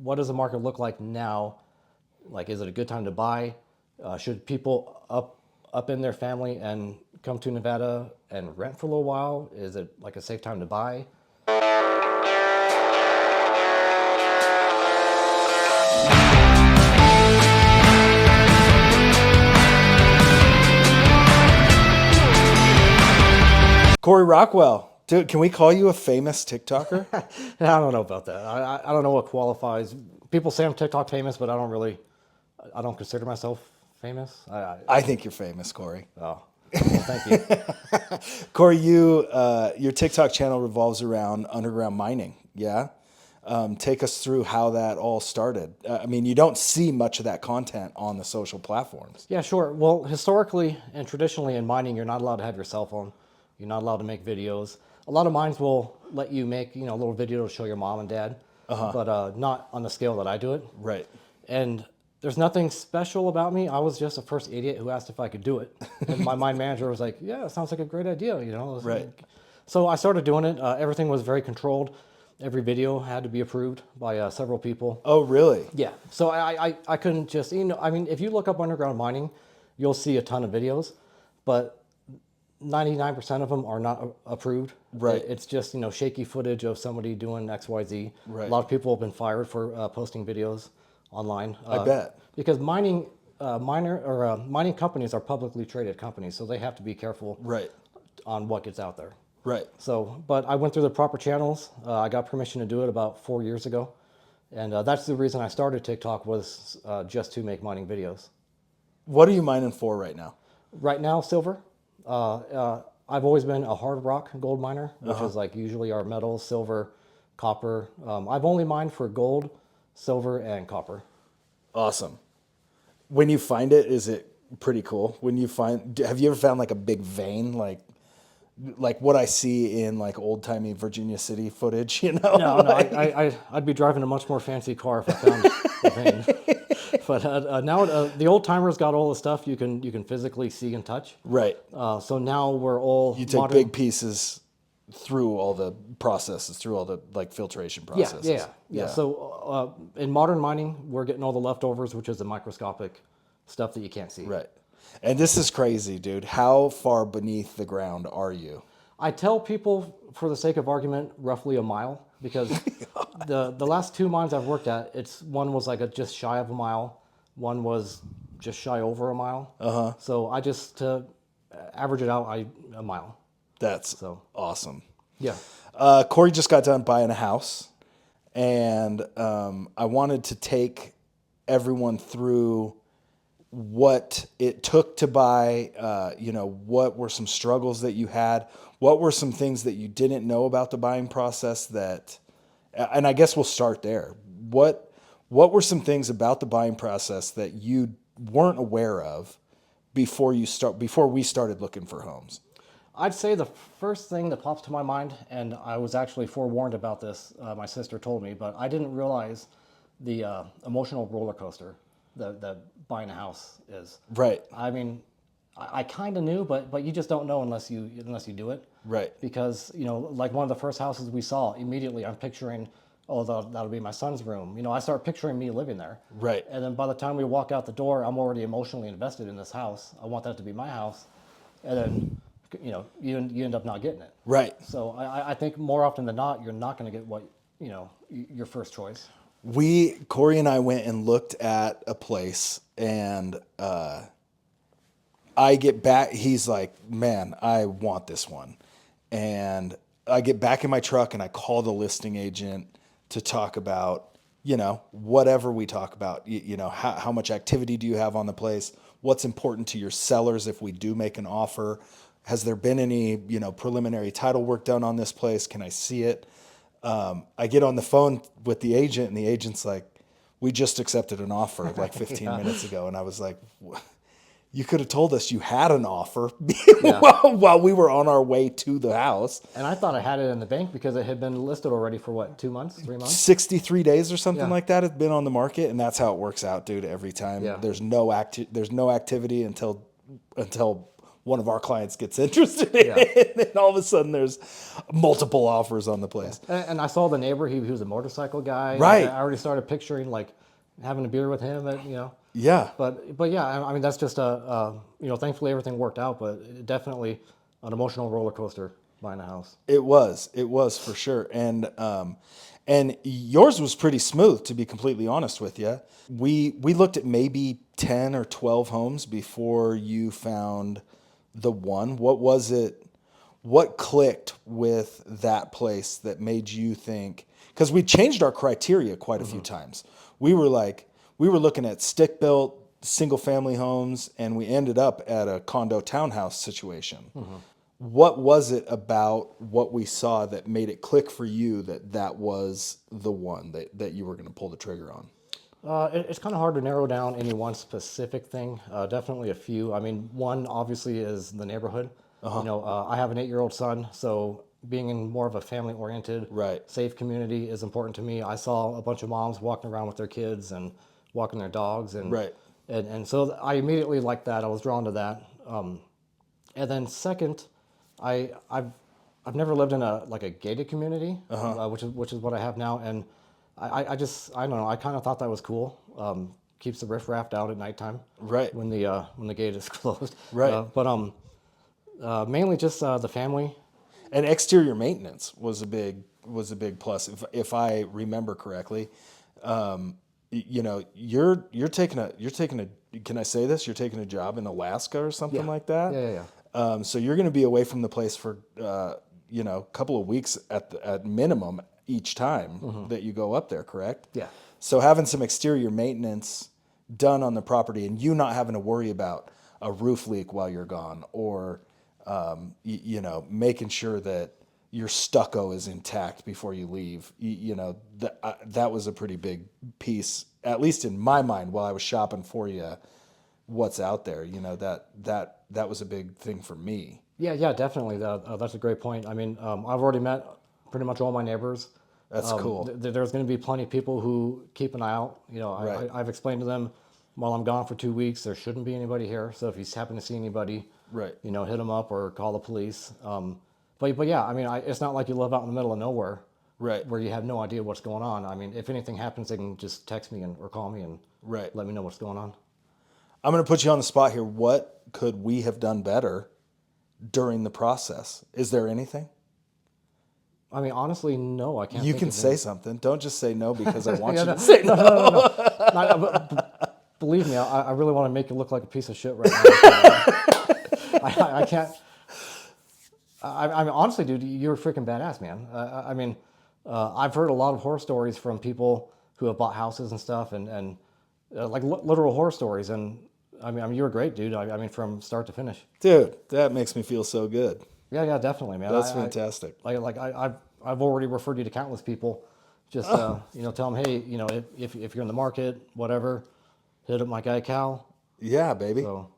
what does the market look like now? Like, is it a good time to buy? Should people up in their family and come to Nevada and rent for a little while? Is it like a safe time to buy? Cory Rockwell. Dude, can we call you a famous TikToker? I don't know about that. I don't know what qualifies. People say I'm TikTok famous, but I don't consider myself famous. I think you're famous, Cory. Oh, well, thank you. Cory, your TikTok channel revolves around underground mining. Yeah. Take us through how that all started. I mean, you don't see much of that content on the social platforms. Yeah, sure. Well, historically and traditionally in mining, you're not allowed to have your cell phone. You're not allowed to make videos. A lot of mines will let you make, a little video to show your mom and dad, but not on the scale that I do it. Right. And there's nothing special about me. I was just a first idiot who asked if I could do it. And my mine manager was like, yeah, it sounds like a great idea, Right. So I started doing it. Everything was very controlled. Every video had to be approved by several people. Oh, really? Yeah. So I couldn't just, if you look up underground mining, you'll see a ton of videos, but 99% of them are not approved. Right. It's just, shaky footage of somebody doing X, Y, Z. Right. A lot of people have been fired for posting videos online. I bet. Because mining companies are publicly traded companies, so they have to be careful Right. on what gets out there. Right. So, but I went through the proper channels. I got permission to do it about 4 years ago. And that's the reason I started TikTok was just to make mining videos. What are you mining for right now? Right now, silver. I've always been a hard rock gold miner, which is like usually our metals, silver, copper. I've only mined for gold, silver, and copper. Awesome. When you find it, is it pretty cool? Have you ever found like a big vein, like what I see in like old timey Virginia City footage? No, I'd be driving a much more fancy car if I found a vein. But now the old timers got all the stuff you can physically see and touch. Right. So now we're all You take modern. big pieces through all the processes, through all the like filtration processes. Yeah. So in modern mining, we're getting all the leftovers, which is the microscopic stuff that you can't see. Right. And this is crazy, dude. How far beneath the ground are you? I tell people, for the sake of argument, roughly a mile, because the last 2 mines I've worked at, one was like just shy of a mile, one was just shy over a mile. So I just to average it out, a mile. That's awesome. Yeah. Cory just got done buying a house, and I wanted to take everyone through what it took to buy, what were some struggles that you had, what were some things that you didn't know about the buying process and I guess we'll start there. What were some things about the buying process that you weren't aware of before we started looking for homes? I'd say the first thing that pops to my mind, and I was actually forewarned about this, my sister told me, but I didn't realize the emotional roller coaster that buying a house is. Right. I mean, I kind of knew, but you just don't know unless you do it. Right. Because, like one of the first houses we saw, immediately I'm picturing, oh, that'll be my son's room. I start picturing me living there. Right. And then by the time we walk out the door, I'm already emotionally invested in this house. I want that to be my house. And then, you end up not getting it. Right. So I think more often than not, you're not going to get what, your first choice. Cory and I went and looked at a place, and I get back. He's like, man, I want this one. And I get back in my truck and I call the listing agent to talk about, whatever we talk about, how much activity do you have on the place? What's important to your sellers if we do make an offer? Has there been any, preliminary title work done on this place? Can I see it? I get on the phone with the agent, and the agent's like, we just accepted an offer like 15 minutes ago. And I was like, you could have told us you had an offer while we were on our way to the house. And I thought I had it in the bank because it had been listed already for 2 months, 3 months? 63 days or something like that. It's been on the market, and that's how it works out, dude, every time. Yeah. There's no activity until one of our clients gets interested in it, and then all of a sudden there's multiple offers on the place. And I saw the neighbor. He was a motorcycle guy. Right. I already started picturing like having a beer with him. Yeah. But yeah, I mean that's just thankfully everything worked out. But definitely an emotional roller coaster buying a house. It was for sure. And yours was pretty smooth, to be completely honest with you. We looked at maybe 10 or 12 homes before you found the one. What was it? What clicked with that place that made you think? Because we changed our criteria quite a few times. We were looking at stick built single family homes, and we ended up at a condo townhouse situation. What was it about what we saw that made it click for you that was the one that you were going to pull the trigger on? It's kind of hard to narrow down any one specific thing. Definitely a few. I mean, one obviously is the neighborhood. I have an 8-year-old son, so being in more of a family-oriented, Right. safe community is important to me. I saw a bunch of moms walking around with their kids and walking their dogs, and Right. and so I immediately liked that. I was drawn to that. And then second, I've never lived in a gated community, which is what I have now, and I don't know. I kind of thought that was cool. Keeps the riffraff out at nighttime, Right. when the gate is closed. Right. But mainly just the family. And exterior maintenance was a big plus, if I remember correctly. You're taking a can I say this? You're taking a job in Alaska or something like that. Yeah. So you're going to be away from the place for a couple of weeks at minimum each time that you go up there, correct? Yeah. So having some exterior maintenance done on the property, and you not having to worry about a roof leak while you're gone, or making sure that your stucco is intact before you leave. That was a pretty big piece, at least in my mind, while I was shopping for you. What's out there, that was a big thing for me. Yeah, definitely. That's a great point. I mean, I've already met pretty much all my neighbors. That's cool. There's going to be plenty of people who keep an eye out. Right. I've explained to them while I'm gone for 2 weeks, there shouldn't be anybody here. So if you happen to see anybody, Right. hit them up or call the police. But yeah, I mean, it's not like you live out in the middle of nowhere, Right. where you have no idea what's going on. I mean, if anything happens, they can just text me or call me and Right. let me know what's going on. I'm going to put you on the spot here. What could we have done better during the process? Is there anything? I mean, honestly, no, I can't. You think can of say any. something. Don't just say no because I want Yeah, you to say no. But believe me, I really want to make you look like a piece of shit right now. I can't. I mean, honestly, dude, you're a freaking badass, man. I mean, I've heard a lot of horror stories from people who have bought houses and stuff, and like literal horror stories. And I mean, you're a great dude. I mean, from start to finish. Dude, that makes me feel so good. Yeah, definitely, man. That's fantastic. I've already referred you to countless people. Just tell them, hey, if you're in the market, whatever, hit up my guy Cal. Yeah, baby. So.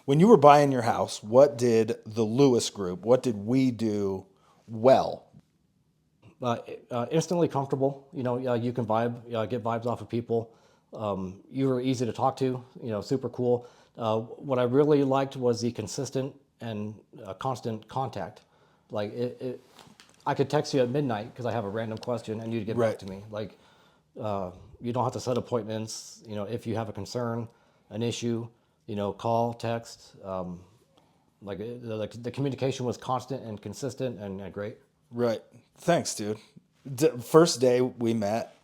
When you were buying your house, what did the Lewis Group, what did we do well? Instantly comfortable. You can get vibes off of people. You were easy to talk to. Super cool. What I really liked was the consistent and constant contact. Like I could text you at midnight because I have a random question, and you'd get Right. back to me. Like you don't have to set appointments. If you have a concern, an issue, call, text. The communication was constant and consistent and great. Right. Thanks, dude. First day we met,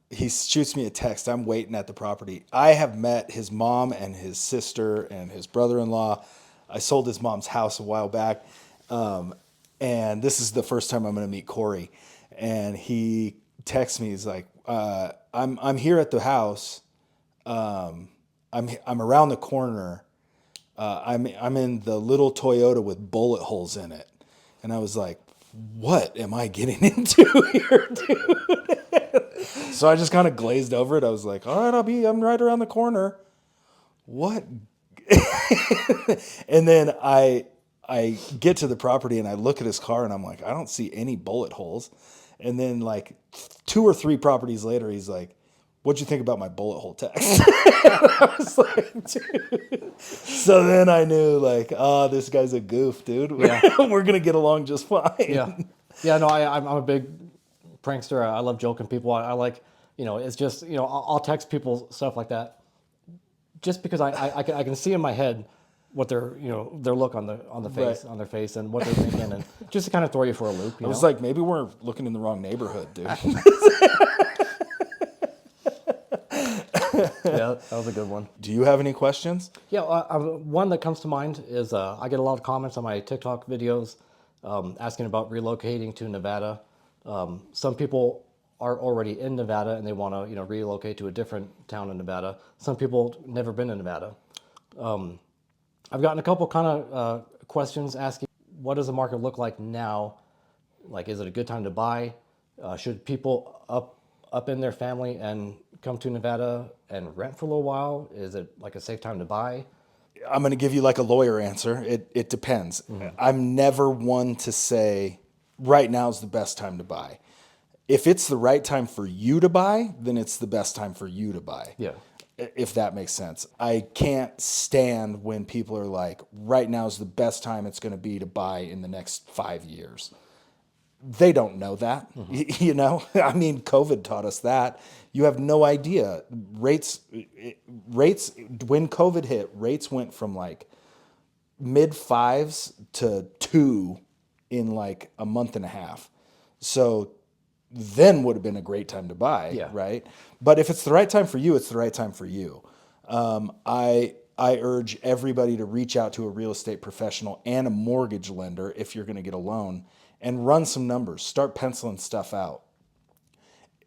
he shoots me a text. I'm waiting at the property. I have met his mom and his sister and his brother-in-law. I sold his mom's house a while back. And this is the first time I'm going to meet Cory. And he texts me. He's like, I'm here at the house. I'm around the corner. I'm in the little Toyota with bullet holes in it. And I was like, what am I getting into here, dude? So I just kind of glazed over it. I was like, all right, I'm right around the corner. What? And then I get to the property and I look at his car and I'm like, I don't see any bullet holes. And then like 2 or 3 properties later, he's like, what'd you think about my bullet hole text? I was like, dude. So then I knew, like, oh, this guy's a goof, dude. Yeah. We're going to get along just fine. Yeah. Yeah, no, I'm a big prankster. I love joking people. I like, it's just, I'll text people stuff like that just because I can see in my head what their look on the face, Right. on their face and what they're thinking, and just to kind of throw you for a loop, I was like, maybe we're looking in the wrong neighborhood, dude. Yeah, that was a good one. Do you have any questions? Yeah, one that comes to mind is I get a lot of comments on my TikTok videos asking about relocating to Nevada. Some people are already in Nevada and they want to, relocate to a different town in Nevada. Some people never been in Nevada. I've gotten a couple kind of questions asking, what does the market look like now? Like, is it a good time to buy? Should people up in their family and come to Nevada and rent for a little while? Is it like a safe time to buy? I'm going to give you like a lawyer answer. It depends. I'm never one to say right now is the best time to buy. If it's the right time for you to buy, then it's the best time for you to buy. Yeah. If that makes sense. I can't stand when people are like, right now is the best time it's going to be to buy in the next 5 years. They don't know that. You know, I mean, COVID taught us that. You have no idea. Rates, when COVID hit, rates went from like mid fives to 2 in like a month and a half. So then would have been a great time to buy, Yeah. right? But if it's the right time for you, it's the right time for you. I urge everybody to reach out to a real estate professional and a mortgage lender if you're going to get a loan and run some numbers. Start penciling stuff out.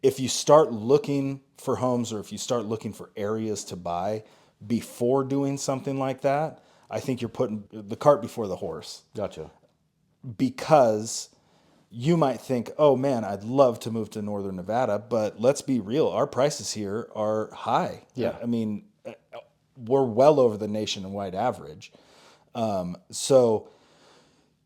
If you start looking for homes or if you start looking for areas to buy before doing something like that, I think you're putting the cart before the horse, Gotcha. because you might think, oh man, I'd love to move to Northern Nevada, but let's be real, our prices here are high. Yeah. I mean, we're well over the nationwide average. So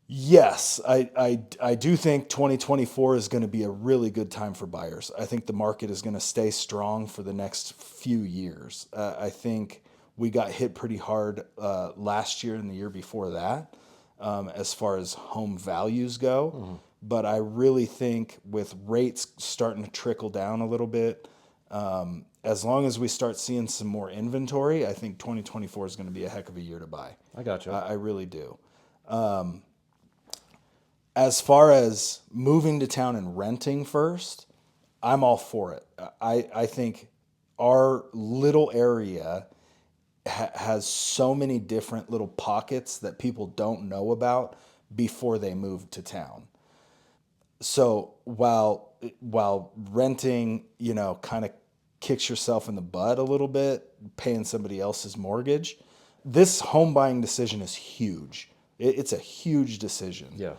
yes, I do think 2024 is going to be a really good time for buyers. I think the market is going to stay strong for the next few years. I think we got hit pretty hard last year and the year before that, as far as home values go. But I really think with rates starting to trickle down a little bit, as long as we start seeing some more inventory, I think 2024 is going to be a heck of a year to buy. I gotcha. I really do. As far as moving to town and renting first, I'm all for it. I think our little area has so many different little pockets that people don't know about before they move to town. So while renting, kind of kicks yourself in the butt a little bit, paying somebody else's mortgage, this home buying decision is huge. It's a huge decision. Yeah.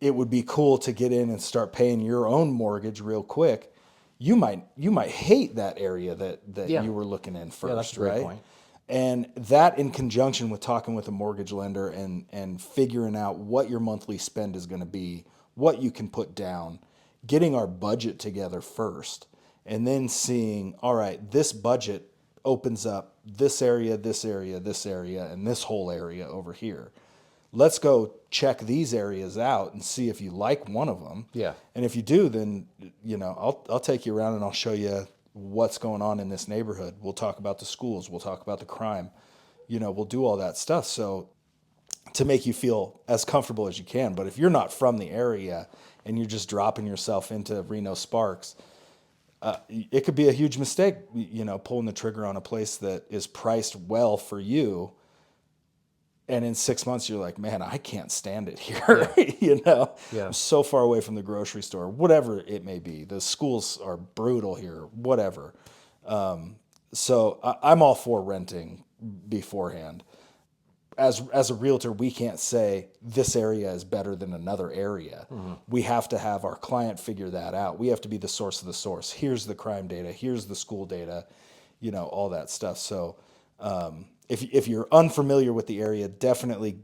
It would be cool to get in and start paying your own mortgage real quick. You might hate that area that Yeah. you were looking in first, Yeah, that's a great right? point. And that in conjunction with talking with a mortgage lender and figuring out what your monthly spend is going to be, what you can put down, getting our budget together first, and then seeing, all right, this budget opens up this area, this area, this area, and this whole area over here. Let's go check these areas out and see if you like one of them. Yeah. And if you do, then I'll take you around and I'll show you what's going on in this neighborhood. We'll talk about the schools. We'll talk about the crime. We'll do all that stuff. So to make you feel as comfortable as you can. But if you're not from the area and you're just dropping yourself into Reno Sparks, it could be a huge mistake, pulling the trigger on a place that is priced well for you. And in 6 months, you're like, man, I can't stand it here. Yeah. I'm so far away from the grocery store, whatever it may be. The schools are brutal here, whatever. So I'm all for renting beforehand. As a realtor, we can't say this area is better than another area. We have to have our client figure that out. We have to be the source of the source. Here's the crime data. Here's the school data, all that stuff. So if you're unfamiliar with the area, definitely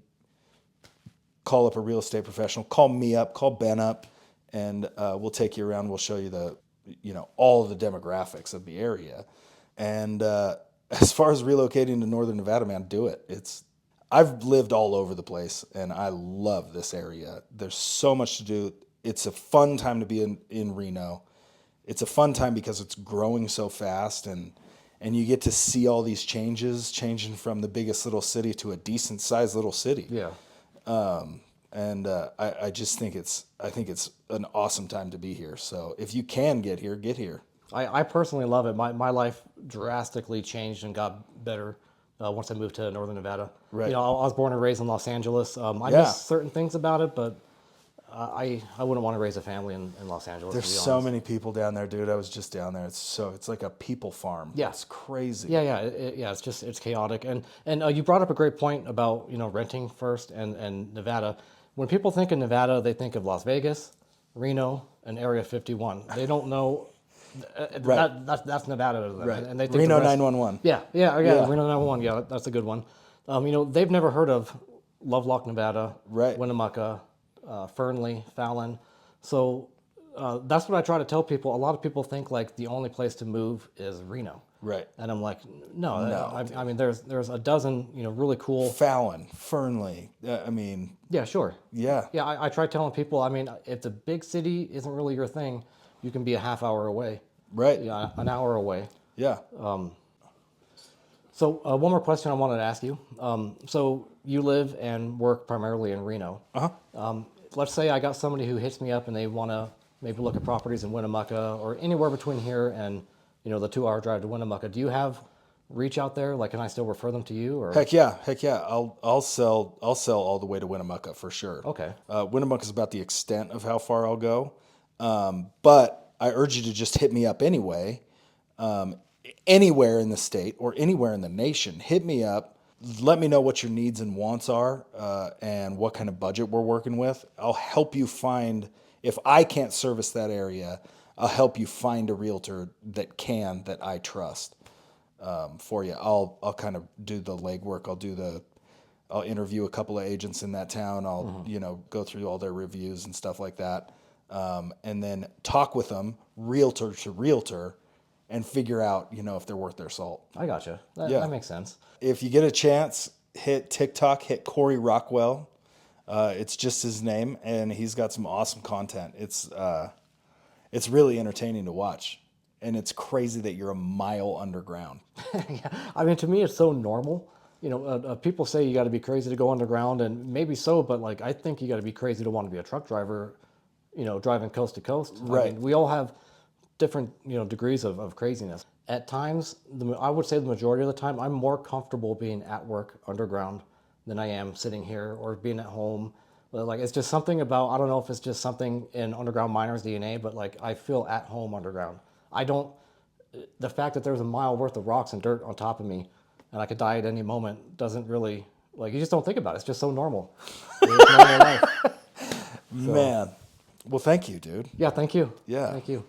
call up a real estate professional. Call me up, call Ben up, and we'll take you around. We'll show you all the demographics of the area. And as far as relocating to Northern Nevada, man, do it. I've lived all over the place, and I love this area. There's so much to do. It's a fun time to be in Reno. It's a fun time because it's growing so fast, and you get to see all these changing from the biggest little city to a decent sized little city. Yeah. I just think it's an awesome time to be here. So if you can get here, get here. I personally love it. My life drastically changed and got better once I moved to Northern Nevada. Right. I was born and raised in Los Angeles. I Yeah. miss certain things about it, but I wouldn't want to raise a family in Los Angeles. There's to be so honest. many people down there, dude. I was just down there. It's like a people farm. Yeah. It's crazy. Yeah. It's chaotic. And you brought up a great point about renting first and Nevada. When people think of Nevada, they think of Las Vegas, Reno, and Area 51. They don't know. Right. That's Nevada to them. Right. And they think Reno the rest- 911. Yeah, Yeah. Reno 911. Yeah, that's a good one. They've never heard of Lovelock, Nevada, Right. Winnemucca, Fernley, Fallon. So that's what I try to tell people. A lot of people think like the only place to move is Reno. Right. And I'm like, no. No, I mean, there's a dozen, really cool. Fallon, Fernley. Yeah, sure. Yeah. Yeah, I try telling people. I mean, if the big city isn't really your thing, you can be a half hour away. Right. Yeah, an hour away. Yeah. So one more question I wanted to ask you. So you live and work primarily in Reno. Uh-huh. Let's say I got somebody who hits me up and they want to maybe look at properties in Winnemucca or anywhere between here and the 2-hour drive to Winnemucca. Do you have reach out there? Like, can I still refer them to you? Or Heck yeah. I'll sell all the way to Winnemucca for sure. Okay. Winnemucca is about the extent of how far I'll go. But I urge you to just hit me up anyway. Anywhere in the state or anywhere in the nation, hit me up. Let me know what your needs and wants are and what kind of budget we're working with. I'll help you find, if I can't service that area, I'll help you find a realtor that I trust for you. I'll kind of do the legwork. I'll interview a couple of agents in that town. I'll, go through all their reviews and stuff like that. And then talk with them realtor to realtor and figure out, if they're worth their salt. I gotcha. Yeah. That makes sense. If you get a chance, hit TikTok, hit Cory Rockwell. It's just his name, and he's got some awesome content. It's really entertaining to watch, and it's crazy that you're a mile underground. Yeah. I mean, to me, it's so normal. People say you got to be crazy to go underground, and maybe so, but like I think you got to be crazy to want to be a truck driver, driving coast to coast. Right. I mean, we all have different, degrees of craziness. At times, I would say the majority of the time, I'm more comfortable being at work underground than I am sitting here or being at home. But like, it's just something about, I don't know if it's just something in underground miners' DNA, but like, I feel at home underground. The fact that there's a mile worth of rocks and dirt on top of me and I could die at any moment doesn't really, like, you just don't think about it. It's just so normal. It's normal life. Man. Well, thank you, dude. Yeah, thank you. Yeah. Thank you.